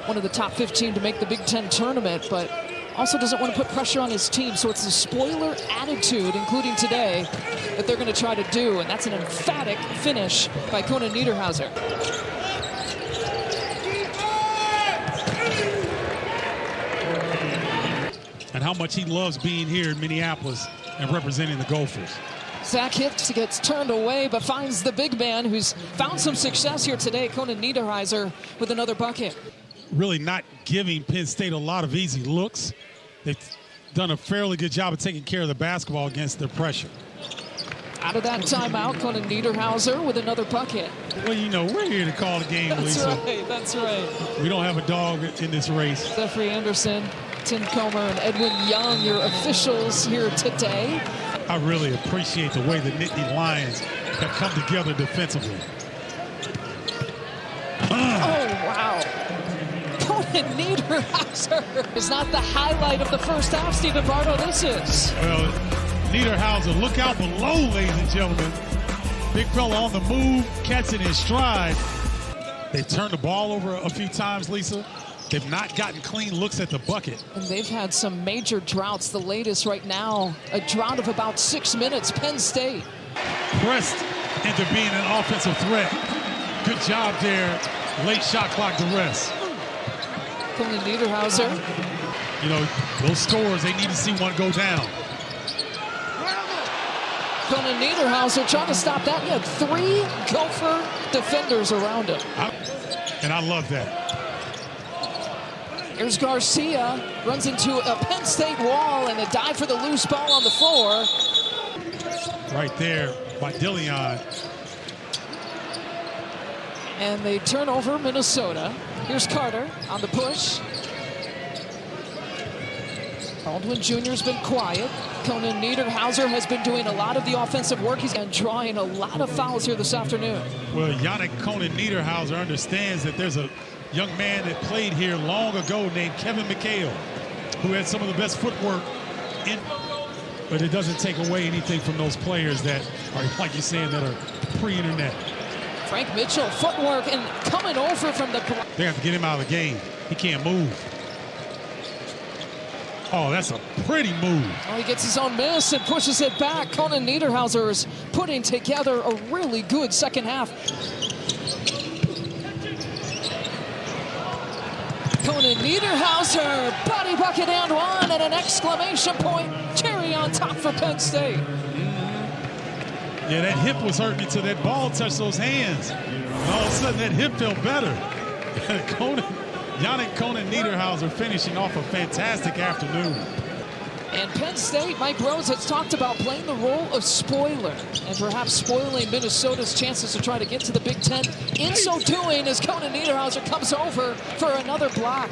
one of the top 15 to make the Big Ten tournament, but also doesn't want to put pressure on his team. So it's a spoiler attitude, including today, that they're going to try to do. And that's an emphatic finish by Konan Niederhauser. And how much he loves being here in Minneapolis and representing the Gophers. Zach Hicks gets turned away, but finds the big man who's found some success here today, Konan Niederhauser, with another bucket. Really not giving Penn State a lot of easy looks. They've done a fairly good job of taking care of the basketball against their pressure. Out of that timeout, Konan Niederhauser with another bucket. Well, you know, we're here to call the game, Lisa. That's right. We don't have a dog in this race. Jeffrey Anderson, Tim Comer, and Edwin Young, your officials here today. I really appreciate the way the Nittany Lions have come together defensively. Oh, wow. Konan Niederhauser is not the highlight of the first half, Stephen Bardo. This is. Well, Niederhauser, look out below, ladies and gentlemen. Big fella on the move, catching his stride. They've turned the ball over a few times, Lisa. They've not gotten clean looks at the bucket. And they've had some major droughts. The latest right now, a drought of about 6 minutes. Penn State pressed into being an offensive threat. Good job there. Late shot clock duress. Konan Niederhauser. You know, those scores, they need to see one go down. Konan Niederhauser trying to stop that. He had 3 Gopher defenders around him. And I love that. Here's Garcia, runs into a Penn State wall and a dive for the loose ball on the floor. Right there by Dillion. And they turn over Minnesota. Here's Carter on the push. Baldwin Jr. has been quiet. Konan Niederhauser has been doing a lot of the offensive work. He's been drawing a lot of fouls here this afternoon. Well, Yanic Konan Niederhauser understands that there's a young man that played here long ago named Kevin McHale, who had some of the best footwork in, but it doesn't take away anything from those players that are, like you're saying, that are pre-internet. Frank Mitchell, footwork, and coming over from the... They have to get him out of the game. He can't move. Oh, that's a pretty move. Oh, he gets his own miss and pushes it back. Konan Niederhauser is putting together a really good second half. Konan Niederhauser, body bucket and one, and an exclamation point. Cherry on top for Penn State. Yeah, that hip was hurting until that ball touched those hands. And all of a sudden, that hip felt better. Yanic Konan Niederhauser finishing off a fantastic afternoon. And Penn State, Mike Rose has talked about playing the role of spoiler and perhaps spoiling Minnesota's chances to try to get to the Big Ten. In so doing, as Konan Niederhauser comes over for another block.